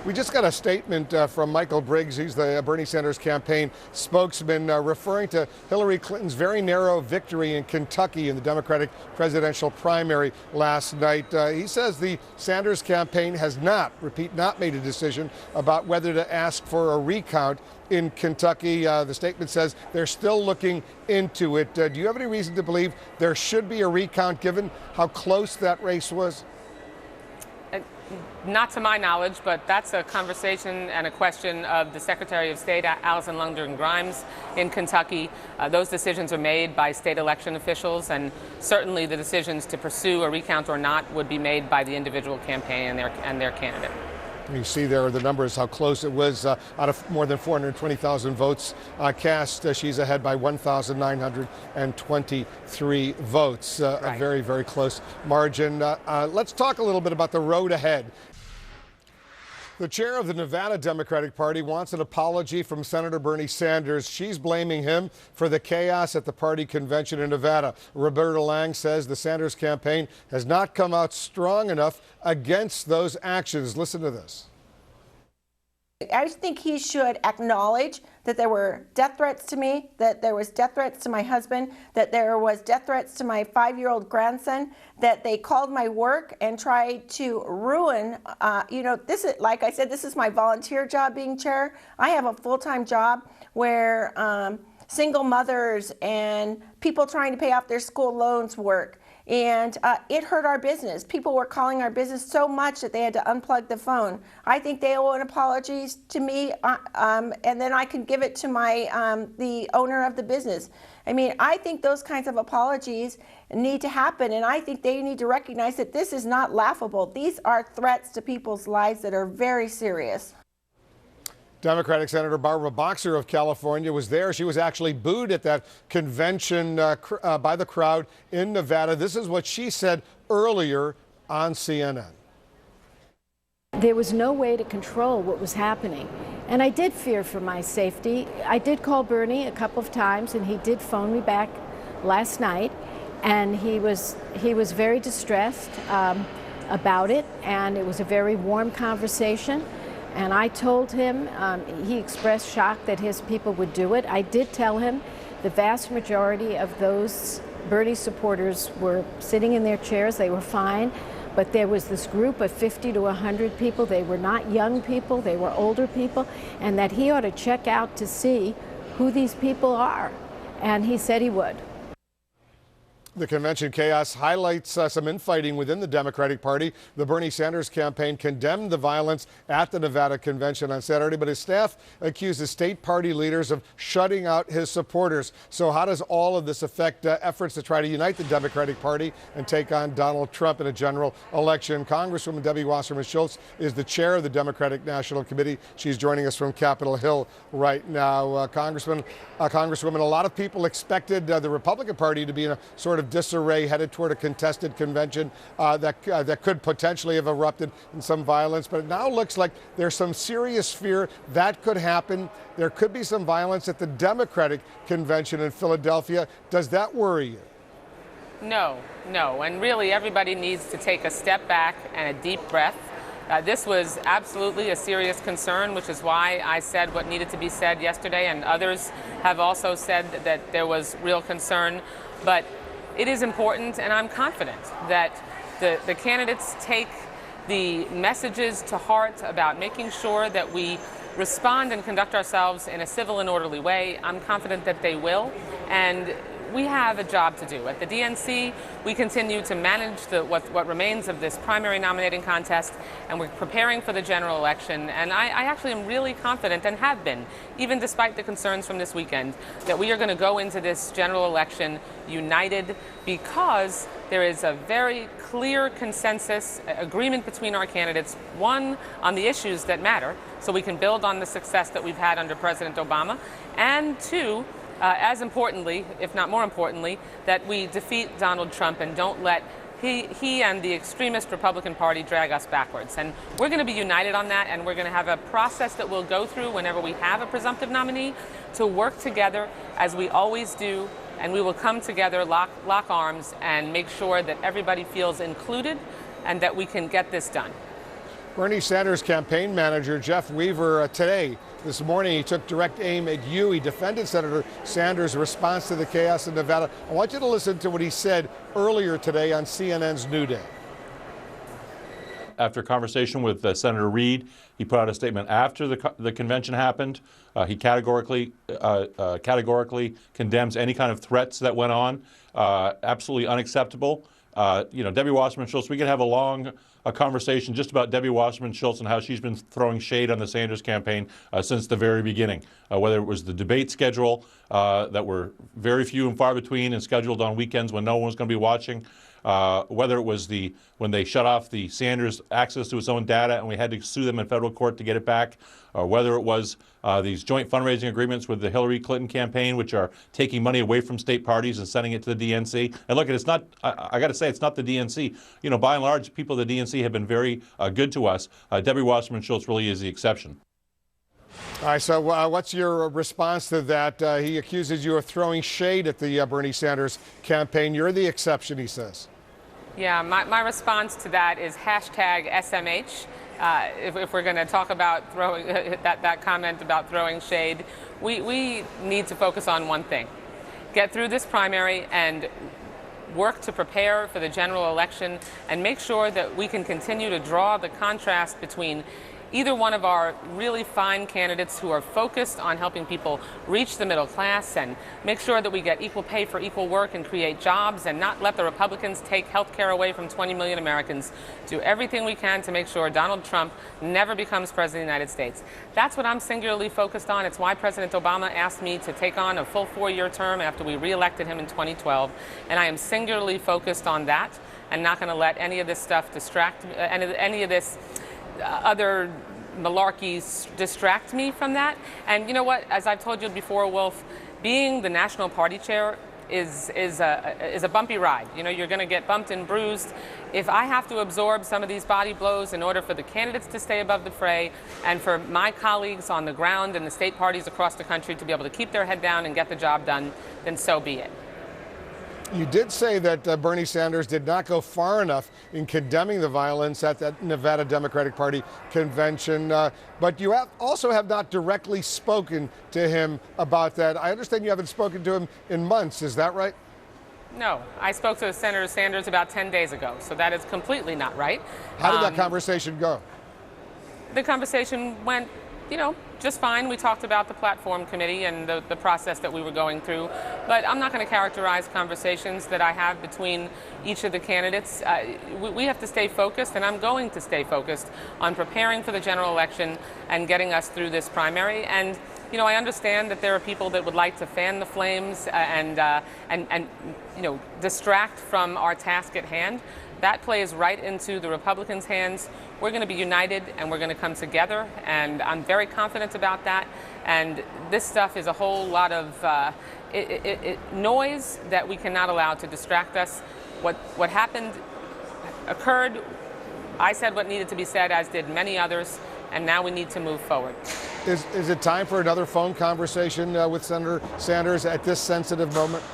We just got a statement from Michael Briggs. He's the Bernie Sanders campaign spokesman, referring to Hillary Clinton's very narrow victory in Kentucky in the Democratic presidential primary last night. He says the Sanders campaign has not made a decision about whether to ask for a recount in Kentucky. The statement says they're still looking into it. Do you have any reason to believe there should be a recount given how close that race was? Not to my knowledge, but that's a conversation and a question of the Secretary of State, Allison Lundgren Grimes, in Kentucky. Those decisions are made by state election officials, and certainly the decisions to pursue a recount or not would be made by the individual campaign and their candidate. You see there are the numbers, how close it was. Out of more than 420,000 votes cast, she's ahead by 1,923 votes. Right. A very, very close margin. Let's talk a little bit about the road ahead. The chair of the Nevada Democratic Party wants an apology from Senator Bernie Sanders. She's blaming him for the chaos at the party convention in Nevada. Roberta Lang says the Sanders campaign has not come out strong enough against those actions. Listen to this. I think he should acknowledge that there were death threats to me, that there was death threats to my husband, that there was death threats to my 5-year-old grandson, that they called my work and tried to ruin, this is, like I said, this is my volunteer job being chair. I have a full-time job where single mothers and people trying to pay off their school loans work. And it hurt our business. People were calling our business so much that they had to unplug the phone. I think they owe an apology to me, and then I can give it to my the owner of the business. I mean, I think those kinds of apologies need to happen, and I think they need to recognize that this is not laughable. These are threats to people's lives that are very serious. Democratic Senator Barbara Boxer of California was there. She was actually booed at that convention by the crowd in Nevada. This is what she said earlier on CNN. There was no way to control what was happening, and I did fear for my safety. I did call Bernie a couple of times, and he did phone me back last night, and he was very distressed about it, and it was a very warm conversation. And I told him, he expressed shock that his people would do it. I did tell him the vast majority of those Bernie supporters were sitting in their chairs. They were fine. But there was this group of 50 to 100 people. They were not young people. They were older people. And that he ought to check out to see who these people are. And he said he would. The convention chaos highlights some infighting within the Democratic Party. The Bernie Sanders campaign condemned the violence at the Nevada convention on Saturday, but his staff accuses state party leaders of shutting out his supporters. So how does all of this affect efforts to try to unite the Democratic Party and take on Donald Trump in a general election? Congresswoman Debbie Wasserman Schultz is the chair of the Democratic National Committee. She's joining us from Capitol Hill right now. Congresswoman, a lot of people expected the Republican Party to be in a sort of disarray, headed toward a contested convention that could potentially have erupted in some violence. But it now looks like there's some serious fear that could happen. There could be some violence at the Democratic convention in Philadelphia. Does that worry you? No. And really, everybody needs to take a step back and a deep breath. This was absolutely a serious concern, which is why I said what needed to be said yesterday, and others have also said that there was real concern. But it is important, and I'm confident that the candidates take the messages to heart about making sure that we respond and conduct ourselves in a civil and orderly way. I'm confident that they will, and we have a job to do. At the DNC, we continue to manage what remains of this primary nominating contest, and we're preparing for the general election. And I actually am really confident, and have been, even despite the concerns from this weekend, that we are going to go into this general election united, because there is a very clear consensus, agreement between our candidates, one, on the issues that matter, so we can build on the success that we've had under President Obama, and two, as importantly, if not more importantly, that we defeat Donald Trump and don't let he and the extremist Republican Party drag us backwards. And we're going to be united on that, and we're going to have a process that we'll go through whenever we have a presumptive nominee to work together as we always do, and we will come together, lock arms, and make sure that everybody feels included and that we can get this done. Bernie Sanders campaign manager Jeff Weaver this morning, he took direct aim at you. He defended Senator Sanders' response to the chaos in Nevada. I want you to listen to what he said earlier today on CNN's New Day. After a conversation with Senator Reid, he put out a statement after the convention happened. He categorically condemns any kind of threats that went on. Absolutely unacceptable. Debbie Wasserman Schultz, we could have a conversation just about Debbie Wasserman Schultz and how she's been throwing shade on the Sanders campaign since the very beginning. Whether it was the debate schedule that were very few and far between and scheduled on weekends when no one was going to be watching, whether it was when they shut off the Sanders access to his own data and we had to sue them in federal court to get it back, or whether it was these joint fundraising agreements with the Hillary Clinton campaign, which are taking money away from state parties and sending it to the DNC. And look, it's not, I got to say, it's not the DNC. By and large, people at the DNC have been very good to us. Debbie Wasserman Schultz really is the exception. All right, so what's your response to that? He accuses you of throwing shade at the Bernie Sanders campaign. You're the exception, he says. Yeah, my response to that is #SMH. If we're going to talk about throwing that comment about throwing shade, we need to focus on one thing: get through this primary and work to prepare for the general election and make sure that we can continue to draw the contrast between either one of our really fine candidates who are focused on helping people reach the middle class and make sure that we get equal pay for equal work and create jobs and not let the Republicans take health care away from 20 million Americans. Do everything we can to make sure Donald Trump never becomes president of the United States. That's what I'm singularly focused on. It's why President Obama asked me to take on a full 4-year term after we reelected him in 2012. And I am singularly focused on that and not going to let any of this stuff distract me, any of this other malarkey distract me from that. And you know what? As I've told you before, Wolf, being the national party chair is a bumpy ride. You're going to get bumped and bruised. If I have to absorb some of these body blows in order for the candidates to stay above the fray and for my colleagues on the ground and the state parties across the country to be able to keep their head down and get the job done, then so be it. You did say that Bernie Sanders did not go far enough in condemning the violence at that Nevada Democratic Party convention, but you also have not directly spoken to him about that. I understand you haven't spoken to him in months. Is that right? No, I spoke to Senator Sanders about 10 days ago, so that is completely not right. How did that conversation go? The conversation went, just fine. We talked about the platform committee and the process that we were going through, but I'm not going to characterize conversations that I have between each of the candidates. We have to stay focused, and I'm going to stay focused on preparing for the general election and getting us through this primary. And I understand that there are people that would like to fan the flames and distract from our task at hand. That plays right into the Republicans' hands. We're going to be united and we're going to come together, and I'm very confident about that. And this stuff is a whole lot of noise that we cannot allow to distract us. What happened occurred. I said what needed to be said, as did many others, and now we need to move forward. Is it time for another phone conversation with Senator Sanders at this sensitive moment?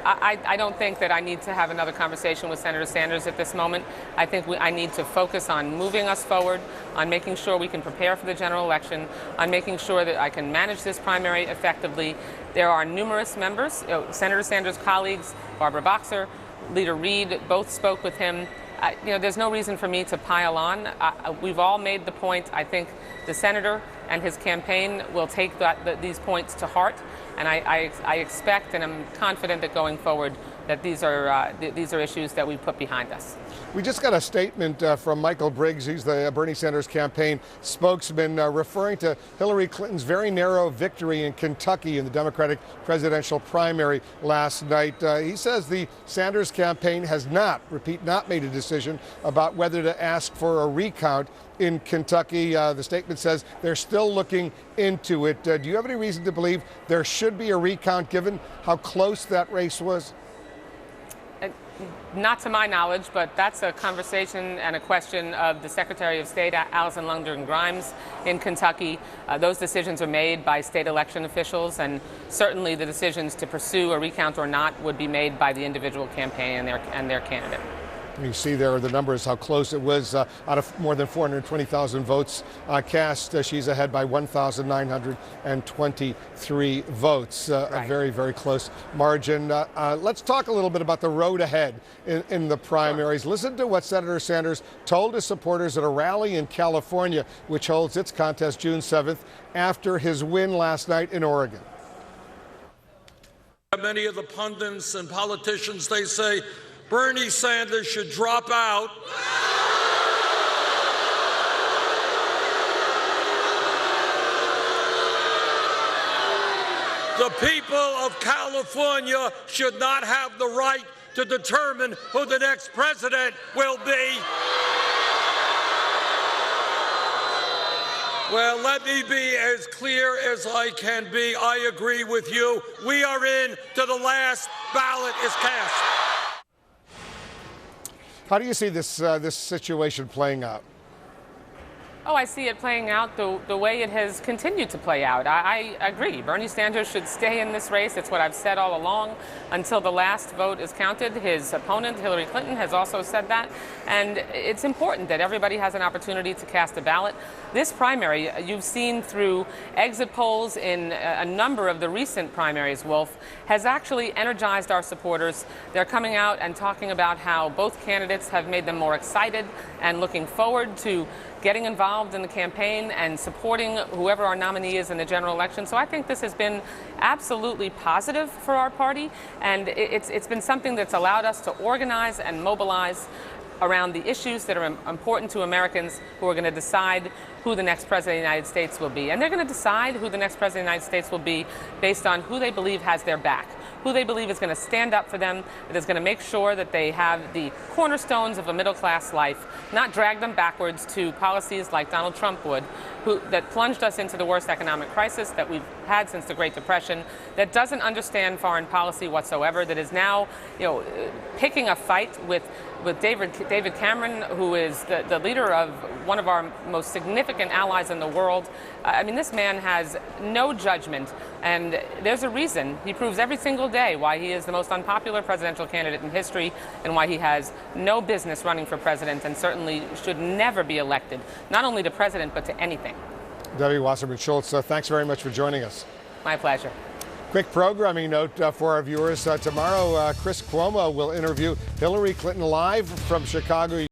I don't think that I need to have another conversation with Senator Sanders at this moment. I think I need to focus on moving us forward, on making sure we can prepare for the general election, on making sure that I can manage this primary effectively. There are numerous members, Senator Sanders' colleagues, Barbara Boxer, Leader Reid, both spoke with him. There's no reason for me to pile on. We've all made the point. I think the senator and his campaign will take these points to heart, and I expect and I'm confident that going forward that these are issues that we put behind us. We just got a statement from Michael Briggs. He's the Bernie Sanders campaign spokesman, referring to Hillary Clinton's very narrow victory in Kentucky in the Democratic presidential primary last night. He says the Sanders campaign has not made a decision about whether to ask for a recount in Kentucky. The statement says they're still looking into it. Do you have any reason to believe there should be a recount given how close that race was? Not to my knowledge, but that's a conversation and a question of the Secretary of State, Alison Lundgren Grimes, in Kentucky. Those decisions are made by state election officials, and certainly the decisions to pursue a recount or not would be made by the individual campaign and their candidate. You see there the numbers, how close it was. Out of more than 420,000 votes cast, she's ahead by 1,923 votes. A very, very close margin. Let's talk a little bit about the road ahead in the primaries. Sure. Listen to what Senator Sanders told his supporters at a rally in California, which holds its contest June 7th, after his win last night in Oregon. Many of the pundits and politicians, they say Bernie Sanders should drop out. The people of California should not have the right to determine who the next president will be. Well, let me be as clear as I can be. I agree with you. We are in to the last ballot is cast. How do you see this this situation playing out? Oh, I see it playing out the way it has continued to play out. I agree. Bernie Sanders should stay in this race. It's what I've said all along until the last vote is counted. His opponent, Hillary Clinton, has also said that. And it's important that everybody has an opportunity to cast a ballot. This primary, you've seen through exit polls in a number of the recent primaries, Wolf, has actually energized our supporters. They're coming out and talking about how both candidates have made them more excited and looking forward to getting involved in the campaign and supporting whoever our nominee is in the general election. So I think this has been absolutely positive for our party, and it's been something that's allowed us to organize and mobilize around the issues that are important to Americans who are going to decide who the next president of the United States will be. And they're going to decide who the next president of the United States will be based on who they believe has their back, who they believe is going to stand up for them, that is going to make sure that they have the cornerstones of a middle-class life, not drag them backwards to policies like Donald Trump would, that plunged us into the worst economic crisis that we've had since the Great Depression, that doesn't understand foreign policy whatsoever, that is now, picking a fight with David Cameron, who is the leader of one of our most significant allies in the world. I mean, this man has no judgment, and there's a reason. He proves every single day why he is the most unpopular presidential candidate in history and why he has no business running for president and certainly should never be elected, not only to president, but to anything. Debbie Wasserman Schultz, thanks very much for joining us. My pleasure. Quick programming note for our viewers. Tomorrow, Chris Cuomo will interview Hillary Clinton live from Chicago.